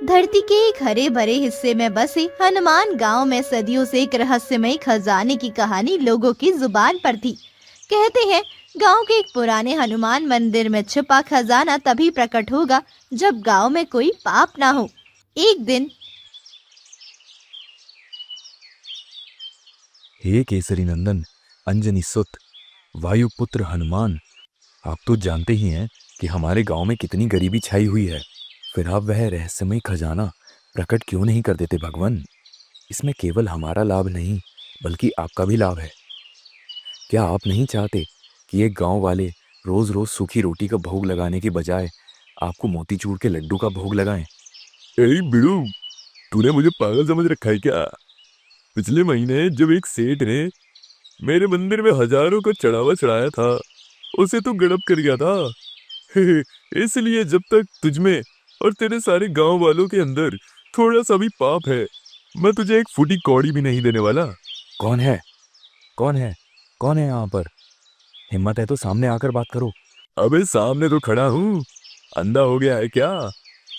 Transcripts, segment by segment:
धरती के एक हरे भरे हिस्से में बसे हनुमान गांव में सदियों से एक रहस्यमय खजाने की कहानी लोगों की जुबान पर थी। कहते हैं गांव के एक पुराने हनुमान मंदिर में छुपा खजाना तभी प्रकट होगा जब गांव में कोई पाप ना हो। एक दिन हे केसरी नंदन, अंजनी सुत, वायुपुत्र हनुमान, आप तो जानते ही हैं कि हमारे गांव में कितनी गरीबी छाई हुई है। फिर आप वह रहस्यमय खजाना प्रकट क्यों नहीं कर देते भगवान? इसमें केवल हमारा लाभ नहीं बल्कि आपका भी लाभ है। क्या आप नहीं चाहते कि ये गांव वाले रोज रोज सूखी रोटी का भोग लगाने के बजाय आपको मोतीचूर के लड्डू का भोग लगाएं? ए बिड़ू, तूने मुझे पागल समझ रखा है क्या? पिछले महीने जब एक सेठ ने मेरे मंदिर में हजारों का चढ़ावा चढ़ाया था, उसे तो गड़प कर गया था। इसलिए जब तक तुझमें और तेरे सारे गांव वालों के अंदर थोड़ा सा भी पाप है, मैं तुझे एक फूटी कौड़ी भी नहीं देने वाला। कौन है? कौन है? कौन है यहाँ पर? हिम्मत है तो सामने आकर बात करो। अबे सामने तो खड़ा हूँ, अंधा हो गया है क्या?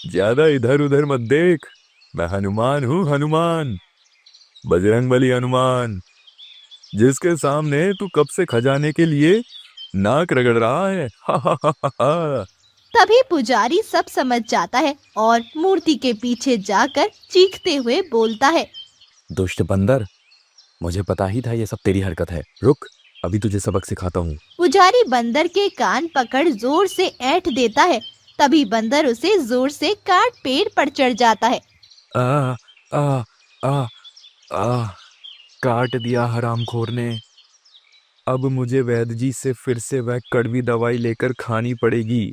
ज्यादा इधर उधर मत देख, मैं हनुमान हूँ, हनुमान, बजरंगबली हनुमान, जिसके सामने तू कब से खजाने के लिए नाक रगड़ रहा है। हा हा हा हा हा। तभी पुजारी सब समझ जाता है और मूर्ति के पीछे जाकर चीखते हुए बोलता है, दुष्ट बंदर, मुझे पता ही था ये सब तेरी हरकत है। रुक, अभी तुझे सबक सिखाता हूँ। पुजारी बंदर के कान पकड़ जोर से ऐंठ देता है। तभी बंदर उसे जोर से काट पेड़ पर चढ़ जाता है। आ आ आ आ काट दिया हरामखोर ने। अब मुझे वैद्य जी से फिर से वह कड़वी दवाई लेकर खानी पड़ेगी।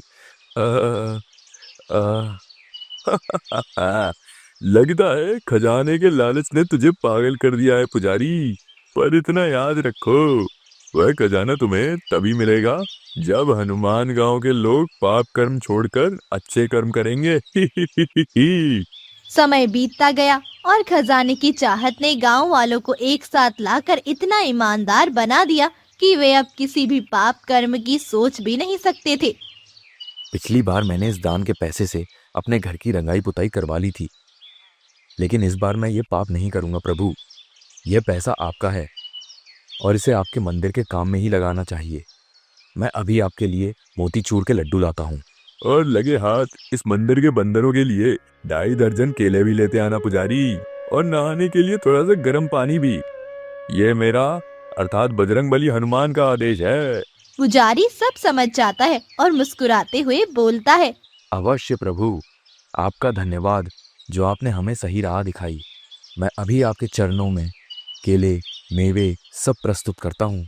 लगता है खजाने के लालच ने तुझे पागल कर दिया है पुजारी, पर इतना याद रखो, वह खजाना तुम्हें तभी मिलेगा जब हनुमान गांव के लोग पाप कर्म छोड़कर अच्छे कर्म करेंगे। समय बीतता गया और खजाने की चाहत ने गांव वालों को एक साथ लाकर इतना ईमानदार बना दिया कि वे अब किसी भी पाप कर्म की सोच भी नहीं सकते थे। पिछली बार मैंने इस दान के पैसे से अपने घर की रंगाई पुताई करवा ली थी, लेकिन इस बार मैं ये पाप नहीं करूंगा प्रभु। यह पैसा आपका है और इसे आपके मंदिर के काम में ही लगाना चाहिए। मैं अभी आपके लिए मोतीचूर के लड्डू लाता हूँ। और लगे हाथ इस मंदिर के बंदरों के लिए 2.5 दर्जन केले भी लेते आना पुजारी, और नहाने के लिए थोड़ा सा गर्म पानी भी। ये मेरा अर्थात बजरंगबली हनुमान का आदेश है। पुजारी सब समझ जाता है और मुस्कुराते हुए बोलता है, अवश्य प्रभु, आपका धन्यवाद जो आपने हमें सही राह दिखाई। मैं अभी आपके चरणों में केले, मेवे सब प्रस्तुत करता हूँ।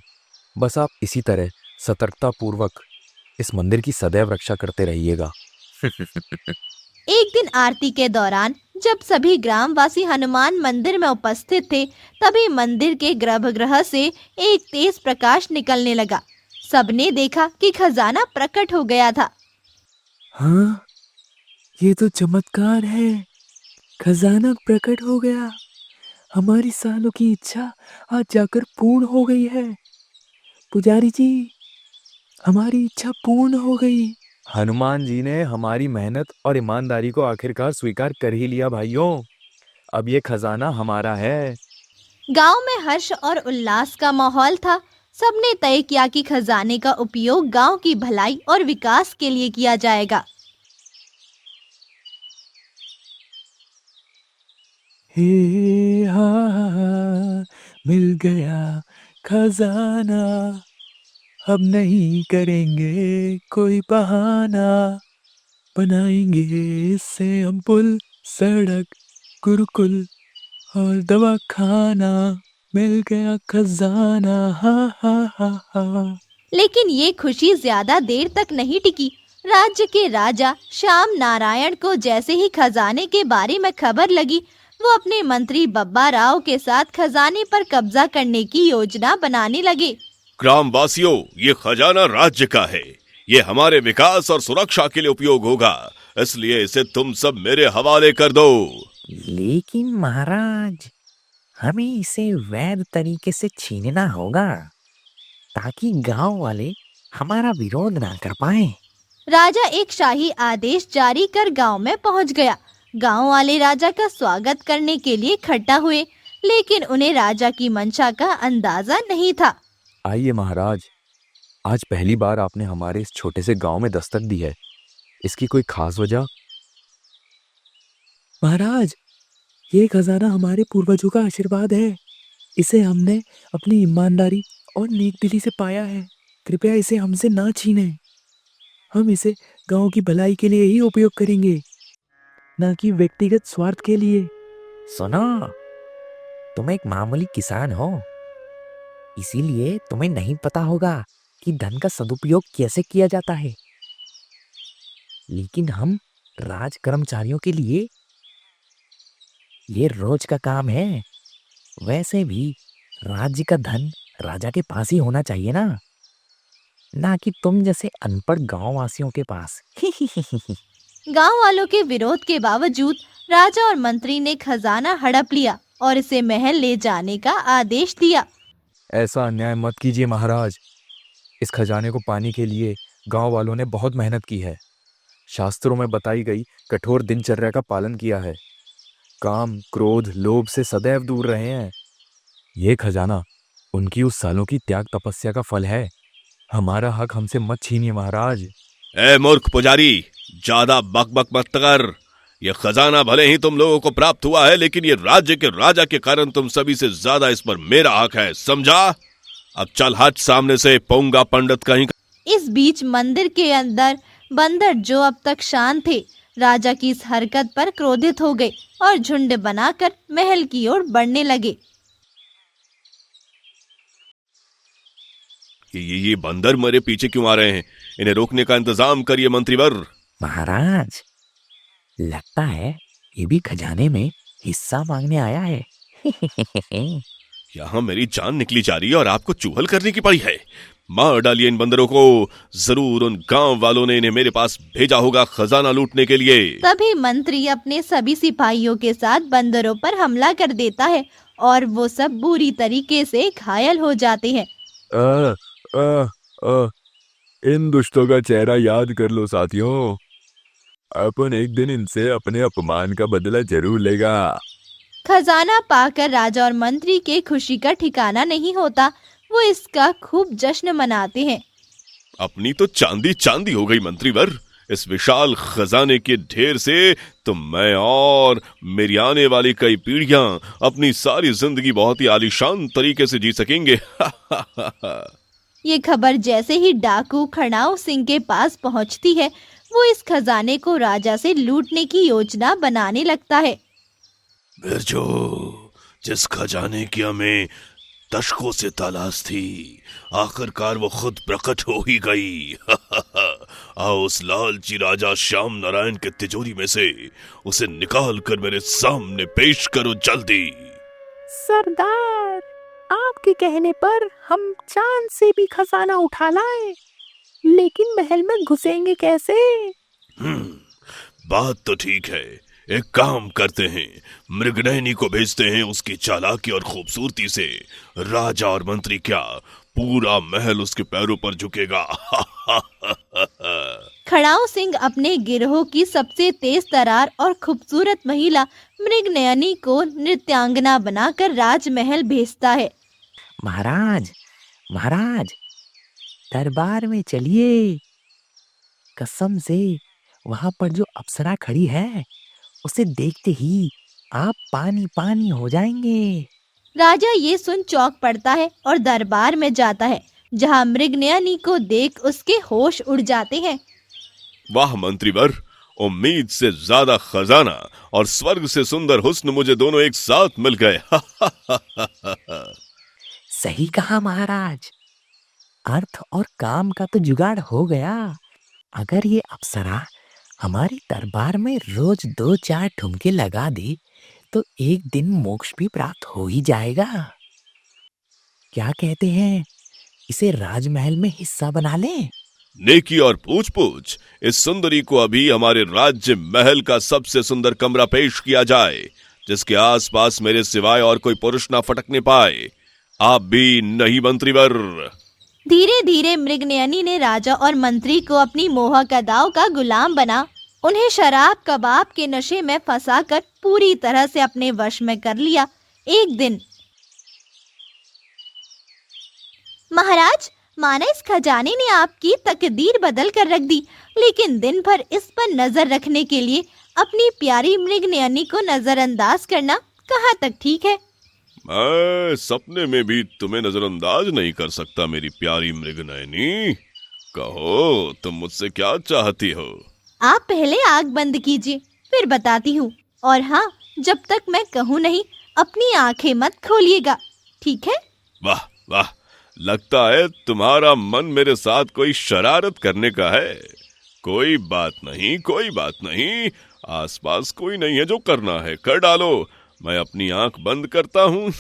बस आप इसी तरह सतर्कता पूर्वक इस मंदिर की सदैव रक्षा करते रहिएगा। एक दिन आरती के दौरान जब सभी ग्रामवासी हनुमान मंदिर में उपस्थित थे, तभी मंदिर के गर्भगृह से एक तेज प्रकाश निकलने लगा। सबने देखा कि खजाना प्रकट हो गया था। हाँ, ये तो चमत्कार है। खजाना प्रकट हो गया। हमारी सालों की इच्छा आज जाकर पूर्ण हो गई है। पुजारी जी, हमारी इच्छा पूर्ण हो गई। हनुमान जी ने हमारी मेहनत और ईमानदारी को आखिरकार स्वीकार कर ही लिया भाइयों। अब ये खजाना हमारा है। गांव में हर्ष और उल्लास का माहौल था। सबने तय किया कि खजाने का उपयोग गांव की भलाई और विकास के लिए किया जाएगा। हे हा, मिल गया खजाना, अब नहीं करेंगे कोई बहाना। बनाएंगे इससे हम पुल, सड़क, गुरुकुल और दवाखाना। मिल गया खजाना, हा हा हा हा। लेकिन ये खुशी ज्यादा देर तक नहीं टिकी। राज्य के राजा श्याम नारायण को जैसे ही खजाने के बारे में खबर लगी, वो अपने मंत्री बब्बा राव के साथ खजाने पर कब्जा करने की योजना बनाने लगे। ग्रामवासियों, ये खजाना राज्य का है। ये हमारे विकास और सुरक्षा के लिए उपयोग होगा, इसलिए इसे तुम सब मेरे हवाले कर दो। लेकिन महाराज, हमें इसे वैध तरीके से छीनना होगा ताकि गांव वाले हमारा विरोध ना कर पाए। राजा एक शाही आदेश जारी कर गांव में पहुंच गया। गांव वाले राजा का स्वागत करने के लिए इकट्ठा हुए, लेकिन उन्हें राजा की मंशा का अंदाजा नहीं था। आइए महाराज, आज पहली बार आपने हमारे इस छोटे से गांव में दस्तक दी है। इसकी कोई खास वजह? महाराज, ये खजाना हमारे पूर्वजों का आशीर्वाद है। इसे हमने अपनी ईमानदारी और नेक दिली से पाया है। कृपया इसे हमसे ना छीनें। हम इसे गांव की भलाई के लिए ही उपयोग करेंगे, ना कि व्यक्तिगत स्वार्थ के लिए। सुनो, तुम एक मामूली किसान हो, इसीलिए तुम्हें नहीं पता होगा कि धन का सदुपयोग कैसे किया जाता है। लेकिन हम राज कर्मचारियों के लिए ये रोज का काम है। वैसे भी राज्य का धन राजा के पास ही होना चाहिए ना कि तुम जैसे अनपढ़ गांव वासियों के पास। गांव वालों के विरोध के बावजूद राजा और मंत्री ने खजाना हड़प लिया और इसे महल ले जाने का आदेश दिया। ऐसा अन्याय मत कीजिए महाराज। इस खजाने को पाने के लिए गांव वालों ने बहुत मेहनत की है। शास्त्रों में बताई गई कठोर दिनचर्या का पालन किया है। काम, क्रोध, लोभ से सदैव दूर रहे हैं। ये खजाना उनकी उस सालों की त्याग तपस्या का फल है। हमारा हक हमसे मत छीनिए महाराज। ए मूर्ख पुजारी, ज्यादा बकबक मत कर। ये खजाना भले ही तुम लोगों को प्राप्त हुआ है, लेकिन ये राज्य के राजा के कारण तुम सभी से ज्यादा इस पर मेरा हक है, समझा? अब चल हट सामने से, पोंगा पंडित कहीं का। इस बीच मंदिर के अंदर बंदर, जो अब तक शांत थे, राजा की इस हरकत पर क्रोधित हो गए और झुंड बनाकर महल की ओर बढ़ने लगे। ये बंदर मेरे पीछे क्यों आ रहे हैं? इन्हें रोकने का इंतजाम करिए मंत्रीवर। महाराज, लगता है ये भी खजाने में हिस्सा मांगने आया है। यहाँ मेरी जान निकली जा रही है और आपको चूहल करने की पड़ी है। मार डालिए इन बंदरों को। जरूर उन गांव वालों ने इन्हें मेरे पास भेजा होगा खजाना लूटने के लिए। तभी मंत्री अपने सभी सिपाहियों के साथ बंदरों पर हमला कर देता है और वो सब बुरी तरीके से घायल हो जाते हैं। इन दुष्टों का चेहरा याद कर लो साथियों। अपन एक दिन इनसे अपने अपमान का बदला जरूर लेगा। खजाना पाकर राजा और मंत्री के खुशी का ठिकाना नहीं होता। वो इसका खूब जश्न मनाते हैं। अपनी तो चांदी चांदी हो गई मंत्रीवर। इस विशाल खजाने के ढेर से तो मैं और मेरी आने वाली कई पीढ़ियां अपनी सारी जिंदगी बहुत ही आलीशान तरीके से जी सकेंगे। ये खबर जैसे ही डाकू खड़ाऊ सिंह के पास पहुंचती है, वो इस खजाने को राजा से लूटने की योजना बनाने लगता है। बिरजू, जिस खजाने की हमें दशकों से तलाश थी, आखिरकार वो खुद प्रकट हो ही गई। आओ उस लालची राजा श्याम नारायण के तिजोरी में से उसे निकाल कर मेरे सामने पेश करो जल्दी। सरदार, आपके कहने पर हम चांद से भी खजाना उठा लाए, लेकिन महल में घुसेंगे कैसे? बात तो ठीक है। एक काम करते हैं, मृगनयनी को भेजते हैं। उसकी चालाकी और खूबसूरती से राजा और मंत्री क्या, पूरा महल उसके पैरों पर झुकेगा। खड़ाऊ सिंह अपने गिरोह की सबसे तेज तरार और खूबसूरत महिला मृगनयनी को नृत्यांगना बनाकर राजमहल भेजता है। महाराज, महाराज, दरबार में चलिए। कसम से वहां पर जो अप्सरा खड़ी है, उसे देखते ही आप पानी पानी हो जाएंगे। राजा ये सुन चौंक पड़ता है और दरबार में जाता है, जहां मृगनयनी को देख उसके होश उड़ जाते हैं। वाह मंत्रीवर, उम्मीद से ज्यादा खजाना और स्वर्ग से सुंदर हुस्न मुझे दोनों एक साथ मिल गए। सही कहा महाराज, अर्थ और काम का तो जुगाड़ हो गया। अगर ये अप्सरा हमारे दरबार में रोज 2-4 ठुमके लगा दे तो एक दिन मोक्ष भी प्राप्त हो ही जाएगा। क्या कहते हैं, इसे राजमहल में हिस्सा बना लें? नेकी और पूछ पूछ, इस सुंदरी को अभी हमारे राज्य महल का सबसे सुंदर कमरा पेश किया जाए, जिसके आसपास मेरे सिवाय और कोई पुरुष ना फटकने पाए। आप भी नहीं मंत्रीवर। धीरे धीरे मृगनयनी ने राजा और मंत्री को अपनी मोह का दाव का गुलाम बना उन्हें शराब कबाब के नशे में फंसाकर पूरी तरह से अपने वश में कर लिया। एक दिन, महाराज, माना इस खजाने ने आपकी तकदीर बदल कर रख दी, लेकिन दिन भर इस पर नजर रखने के लिए अपनी प्यारी मृगनयनी को नजरअंदाज करना कहाँ तक ठीक है? मैं सपने में भी तुम्हें नजरअंदाज नहीं कर सकता मेरी प्यारी मृगनयनी। कहो, तुम मुझसे क्या चाहती हो? आप पहले आग बंद कीजिए, फिर बताती हूँ। और हाँ, जब तक मैं कहूँ नहीं, अपनी आंखें मत खोलिएगा, ठीक है? वाह वाह, लगता है तुम्हारा मन मेरे साथ कोई शरारत करने का है। कोई बात नहीं, कोई बात नहीं, आसपास कोई नहीं है, जो करना है कर डालो। मैं अपनी आंख बंद करता हूँ।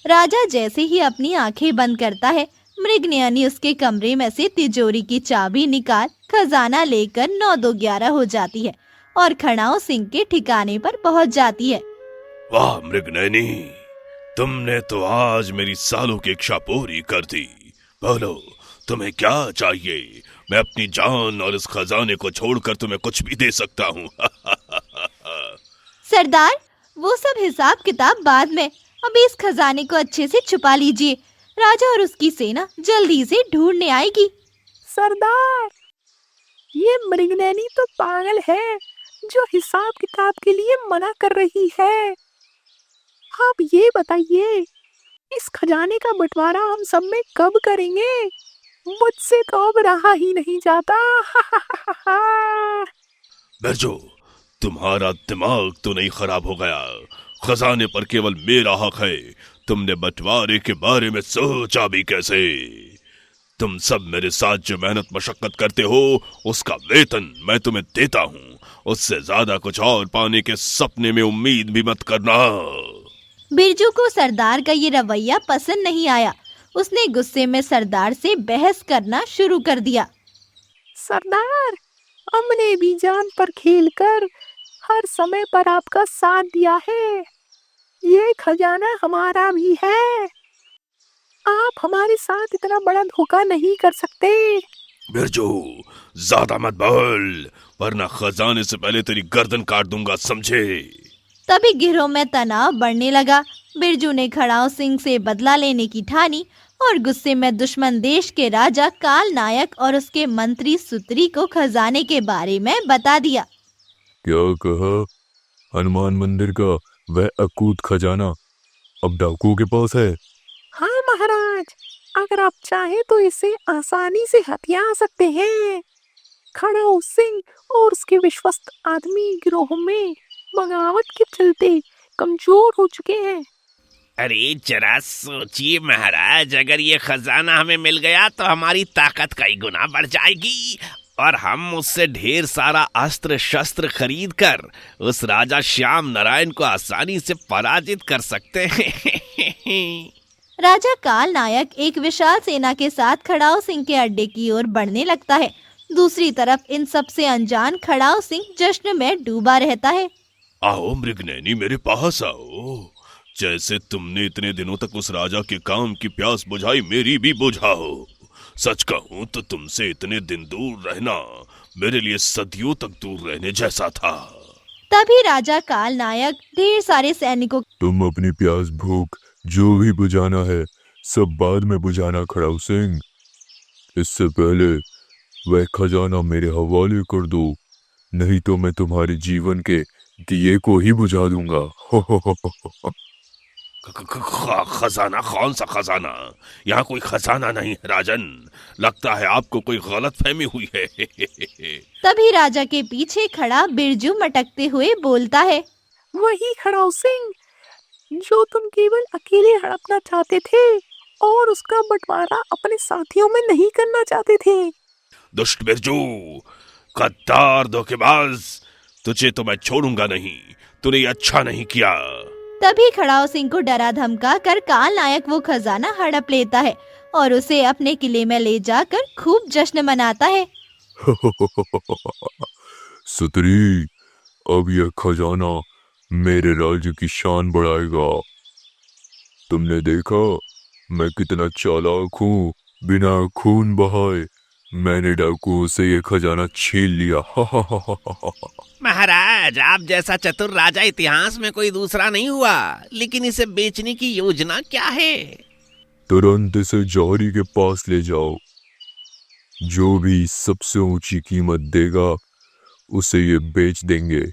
राजा जैसे ही अपनी आंखें बंद करता है, मृगनयनी उसके कमरे में से तिजोरी की चाबी निकाल खजाना लेकर 9-2-11 हो जाती है और खड़ाऊ सिंह के ठिकाने पर पहुंच जाती है। वाह मृगनयनी, तुमने तो आज मेरी सालों की इच्छा पूरी कर दी। बोलो, तुम्हें क्या चाहिए? मैं अपनी जान और इस खजाने को छोड़कर तुम्हें कुछ भी दे सकता हूँ। सरदार, वो सब हिसाब किताब बाद में, अभी इस खजाने को अच्छे से छुपा लीजिए। राजा और उसकी सेना जल्दी से ढूंढने आएगी। सरदार, ये मृगनयनी तो पागल है जो हिसाब किताब के लिए मना कर रही है। आप ये बताइए, इस खजाने का बंटवारा हम सब में कब करेंगे? मुझसे तो अब रहा ही नहीं जाता। बिरजू, तुम्हारा दिमाग तो नहीं खराब हो गया? खजाने पर केवल मेरा हक है। तुमने बंटवारे के बारे में सोचा भी कैसे? तुम सब मेरे साथ जो मेहनत मशक्कत करते हो, उसका वेतन मैं तुम्हें देता हूँ। उससे ज्यादा कुछ और पाने के सपने में उम्मीद भी मत करना। बिरजू को सरदार का ये रवैया पसंद नहीं आया। उसने गुस्से में सरदार से बहस करना शुरू कर दिया। सरदार, हमने भी जान पर खेलकर हर समय पर आपका साथ दिया है। ये खजाना हमारा भी है। आप हमारे साथ इतना बड़ा धोखा नहीं कर सकते। बिरजू, ज्यादा मत बोल, वरना खजाने से पहले तेरी गर्दन काट दूंगा, समझे? तभी गिरोह में तनाव बढ़ने लगा। बिरजू ने खड़ाऊ सिंह से बदला लेने की ठानी और गुस्से में दुश्मन देश के राजा काल नायक और उसके मंत्री सुतरी को खजाने के बारे में बता दिया। क्या कहा? हनुमान मंदिर का वह अकूत खजाना अब डाकुओं के पास है? हाँ महाराज, अगर आप चाहें तो इसे आसानी से हथिया सकते हैं। खड़ाऊ सिंह और उसके विश्वस्त आदमी गिरोह में बगावत के चलते कमजोर हो चुके हैं। अरे जरा सोचिए महाराज, अगर ये खजाना हमें मिल गया तो हमारी ताकत कई गुना बढ़ जाएगी और हम उससे ढेर सारा अस्त्र शस्त्र खरीद कर उस राजा श्याम नारायण को आसानी से पराजित कर सकते हैं। राजा काल नायक एक विशाल सेना के साथ खड़ाऊ सिंह के अड्डे की ओर बढ़ने लगता है। दूसरी तरफ इन सब से अनजान खड़ाऊ सिंह जश्न में डूबा रहता है। आओ मृगनयनी, मेरे पास आओ। जैसे तुमने इतने दिनों तक उस राजा के काम की प्यास बुझाई, मेरी भी बुझाओ। सच कहूं तो तुमसे इतने दिन दूर रहना मेरे लिए सदियों तक दूर रहने जैसा था। तभी राजा काल नायक ढेर सारे सैनिकों तुम अपनी प्यास भूख जो भी बुझाना है सब बाद में बुझाना खड़ाऊ सिंह। इससे पहले वह खजाना मेरे हवाले कर दो, नहीं तो मैं तुम्हारे जीवन के दिए को ही बुझा दूंगा। खजाना? कौन सा खजाना? यहाँ कोई खजाना नहीं है राजन। लगता है आपको कोई गलत फहमी हुई है। तभी राजा के पीछे खड़ा बिरजू मटकते हुए बोलता है। वही खड़ाऊ सिंह जो तुम केवल अकेले हड़पना चाहते थे और उसका बंटवारा अपने साथियों में नहीं करना चाहते थे। दुष्ट बिरजू, गद्दार, धोखेबाज, तुझे तो मैं छोड़ूंगा नहीं। तूने ये अच्छा नहीं किया। तभी खड़ाऊ सिंह को डरा धमका कर काल नायक वो खजाना हड़प लेता है और उसे अपने किले में ले जाकर खूब जश्न मनाता है। सुतरी, अब यह खजाना मेरे राज्य की शान बढ़ाएगा। तुमने देखा मैं कितना चालाक हूँ। बिना खून बहाए मैंने डाकुओं से ये खजाना छीन लिया। महाराज, आप जैसा चतुर राजा इतिहास में कोई दूसरा नहीं हुआ, लेकिन इसे बेचने की योजना क्या है? तुरंत इसे जौहरी के पास ले जाओ। जो भी सबसे ऊंची कीमत देगा उसे ये बेच देंगे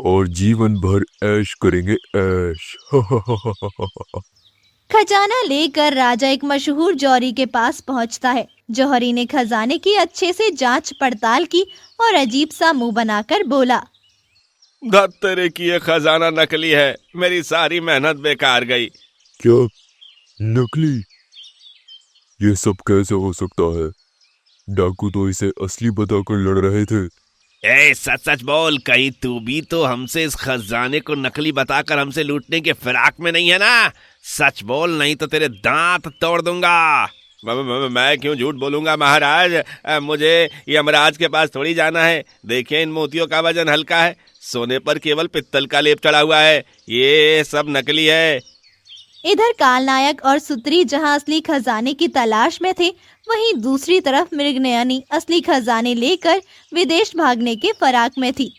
और जीवन भर ऐश करेंगे, ऐश। खजाना लेकर राजा एक मशहूर जौहरी के पास पहुंचता है। जौहरी ने खजाने की अच्छे से जांच पड़ताल की और अजीब सा मुंह बनाकर बोला, धत तेरे की ये खजाना नकली है, मेरी सारी मेहनत बेकार गई। क्या नकली? ये सब कैसे हो सकता है? डाकू तो इसे असली बताकर लड़ रहे थे। ए, सच सच बोल, कहीं तू भी तो हमसे इस खजाने को नकली बताकर हमसे लूटने के फिराक में नहीं है ना? सच बोल, नहीं तो तेरे दांत तोड़ दूंगा। मैं क्यों झूठ बोलूंगा महाराज? मुझे यमराज के पास थोड़ी जाना है। देखिए, इन मोतियों का वजन हल्का है, सोने पर केवल पित्तल का लेप चढ़ा हुआ है, ये सब नकली है। इधर कालनायक और सुत्री जहां असली खजाने की तलाश में थे, वहीं दूसरी तरफ मृगनयनी असली खजाने लेकर विदेश भागने के फराक में थी।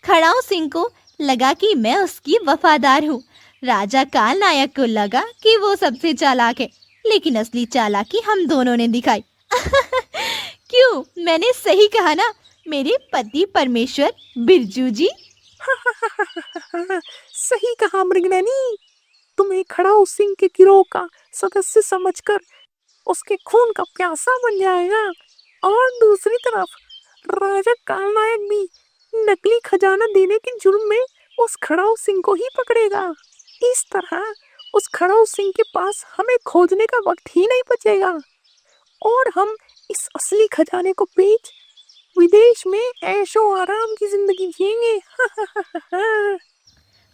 खड़ाऊ सिंह को लगा कि मैं उसकी वफादार हूँ। राजा कालनायक को लगा कि वो सबसे चालाक है, लेकिन असली चालाकी हम दोनों ने दिखाई। क्यों, मैंने सही कहा ना मेरे पति परमेश्वर बिरजू जी? सही कहा मृगनयनी। तुम्हें खड़ाऊ सिंह के गिरोह का सदस्य समझकर उसके खून का प्यासा बन जाएगा, और दूसरी तरफ राजा कालनायक भी नकली खजाना देने के जुर्म में उस खड़ाऊ सिंह को ही पकड़ेगा। इस तरह उस खड़ाऊ सिंह के पास हमें खोजने का वक्त ही नहीं बचेगा, और हम इस असली खजाने को बेच विदेश में ऐशो आराम की जिंदगी जिएंगे।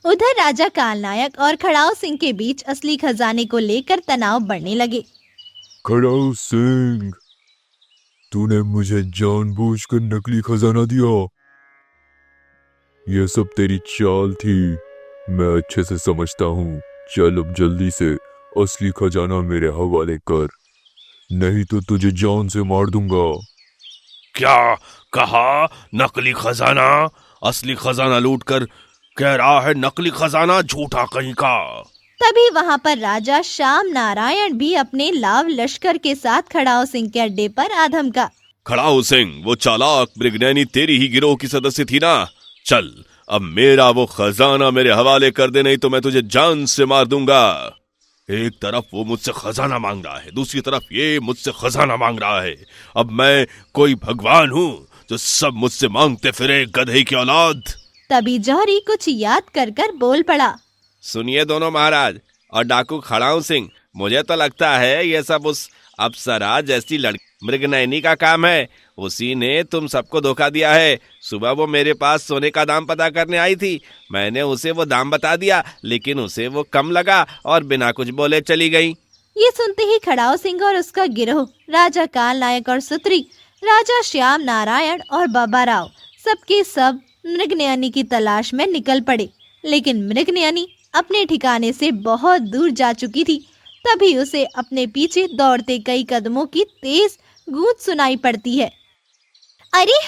उधर राजा कालनायक और खड़ाऊ सिंह के बीच असली खजाने को लेकर तनाव बढ़ने लगे। खड़ाऊ सिंह, तूने मुझे जानबूझकर नकली खजाना दिया। यह सब तेरी चाल थी, मैं अच्छे से समझता हूँ। चल अब जल्दी से असली खजाना मेरे हवाले कर, नहीं तो तुझे जान से मार दूंगा। क्या कहा? नकली खजाना? असली खजाना लूटकर कह रहा है नकली खजाना? झूठा कहीं का। तभी वहां पर राजा श्याम नारायण भी अपने लाव लश्कर के साथ खड़ाऊ सिंह के अड्डे पर आ धमका। खड़ाऊ सिंह, वो चालाक मृगनयनी तेरी ही गिरोह की सदस्य थी ना? चल अब मेरा वो खजाना मेरे हवाले कर दे, नहीं तो मैं तुझे जान से मार दूंगा। एक तरफ वो मुझसे खजाना मांग रहा है, दूसरी तरफ ये मुझसे खजाना मांग रहा है। अब मैं कोई भगवान हूँ जो सब मुझसे मांगते फिरे, गधे की औलाद। तभी जौहरी कुछ याद कर कर बोल पड़ा। सुनिए दोनों महाराज और डाकू खड़ाऊ सिंह, मुझे तो लगता है ये सब उस अप्सरा जैसी लड़की मृगनयनी का काम है। उसी ने तुम सबको धोखा दिया है। सुबह वो मेरे पास सोने का दाम पता करने आई थी, मैंने उसे वो दाम बता दिया, लेकिन उसे वो कम लगा और बिना कुछ बोले चली गई। ये सुनते ही खड़ाऊ सिंह और उसका गिरोह, राजा कालनायक और सुत्री, राजा श्याम नारायण और बाबा राव, सबके सब मृगनयनी की तलाश में निकल पड़े। लेकिन मृगनयनी अपने ठिकाने से बहुत दूर जा चुकी थी। तभी उसे अपने पीछे दौड़ते कई कदमों की तेज गूंज सुनाई पड़ती है। अरे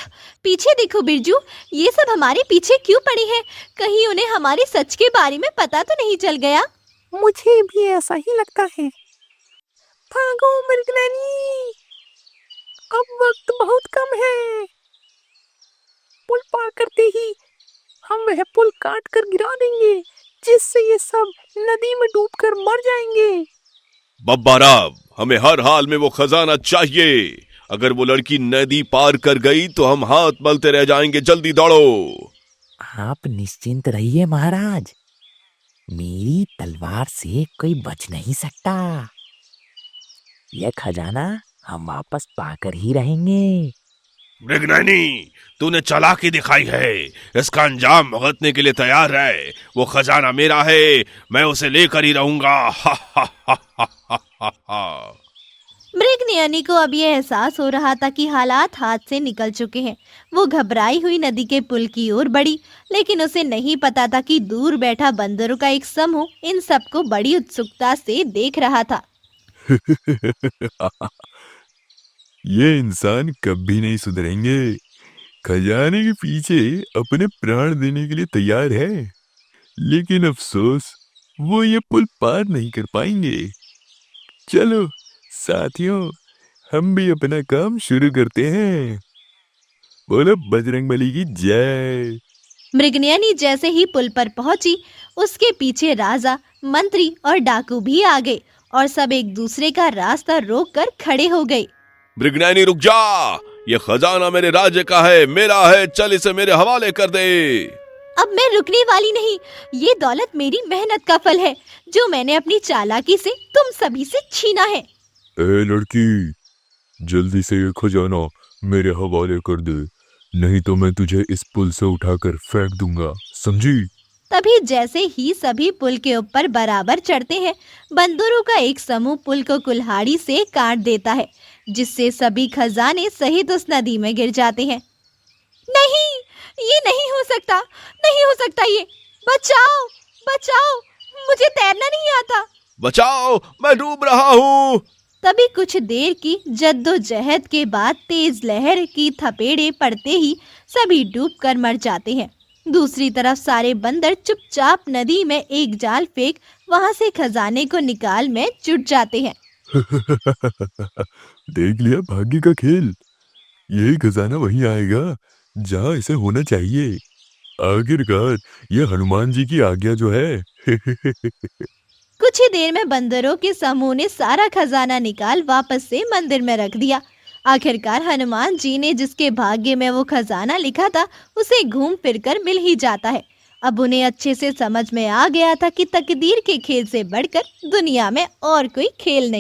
पीछे देखो बिरजू, ये सब हमारे पीछे क्यों पड़ी है? कहीं उन्हें हमारे सच के बारे में पता तो नहीं चल गया? मुझे भी ऐसा ही लगता है। भागो मृगनयनी, अब वक्त बहुत कम है। पुल पार करते ही हम वह पुल काट कर गिरा देंगे, जिससे ये सब नदी में डूबकर मर जाएंगे। बब्बा राव, हमें हर हाल में वो खजाना चाहिए। अगर वो लड़की नदी पार कर गई तो हम हाथ मलते रह जाएंगे। जल्दी दौड़ो। आप निश्चिंत रहिए महाराज, मेरी तलवार से कोई बच नहीं सकता। यह खजाना हम वापस पाकर ही रहेंगे। मृगनयनी, तूने चालाकी दिखाई है, इसका अंजाम भुगतने के लिए तैयार है। वो खजाना मेरा है, मैं उसे लेकर ही रहूंगा। हा हा हा हा हा हा। मृगनयनी को अब यह एहसास हो रहा था कि हालात हाथ से निकल चुके हैं। वो घबराई हुई नदी के पुल की ओर बढ़ी, लेकिन उसे नहीं पता था कि दूर बैठा बंदरों का एक समूह इन सबको बड़ी उत्सुकता से देख रहा था। ये इंसान कभी नहीं सुधरेंगे। खजाने के पीछे अपने प्राण देने के लिए तैयार है, लेकिन अफसोस वो ये पुल पार नहीं कर पाएंगे। चलो साथियों, हम भी अपना काम शुरू करते हैं। बोलो बजरंगबली की जय। मृगनयनी जैसे ही पुल पर पहुंची, उसके पीछे राजा, मंत्री और डाकू भी आ गए और सब एक दूसरे का रास्ता रोककर खड़े हो गए। मृगनयनी रुक जा, ये खजाना मेरे राज्य का है, मेरा है, चल इसे मेरे हवाले कर दे। अब मैं रुकने वाली नहीं। ये दौलत मेरी मेहनत का फल है, जो मैंने अपनी चालाकी से तुम सभी से छीना है। ए लड़की, जल्दी से ये खजाना मेरे हवाले कर दे, नहीं तो मैं तुझे इस पुल से उठाकर फेंक दूंगा, समझी? तभी जैसे ही सभी पुल के ऊपर बराबर चढ़ते हैं, बंदरों का एक समूह पुल को कुल्हाड़ी से काट देता है, जिससे सभी खजाने सहित उस नदी में गिर जाते हैं। नहीं, ये नहीं हो सकता, नहीं हो सकता ये। बचाओ, बचाओ, मुझे तैरना नहीं आता। बचाओ, मैं डूब रहा हूँ। तभी कुछ देर की जद्दोजहद के बाद तेज लहर की थपेड़े पड़ते ही सभी डूबकर मर जाते हैं। दूसरी तरफ सारे बंदर चुपचाप नदी में एक जाल फेंक वहां से खजाने को निकाल में जुट जाते हैं। देख लिया भाग्य का खेल। यही खजाना वहीं आएगा जहाँ इसे होना चाहिए। आखिरकार ये हनुमान जी की आज्ञा जो है। कुछ ही देर में बंदरों के समूह ने सारा खजाना निकाल वापस से मंदिर में रख दिया। आखिरकार हनुमान जी ने जिसके भाग्य में वो खजाना लिखा था, उसे घूम फिरकर मिल ही जाता है। अब उन्हें अच्छे से समझ में आ गया था कि तकदीर के खेल से बढ़कर दुनिया में और कोई खेल नहीं।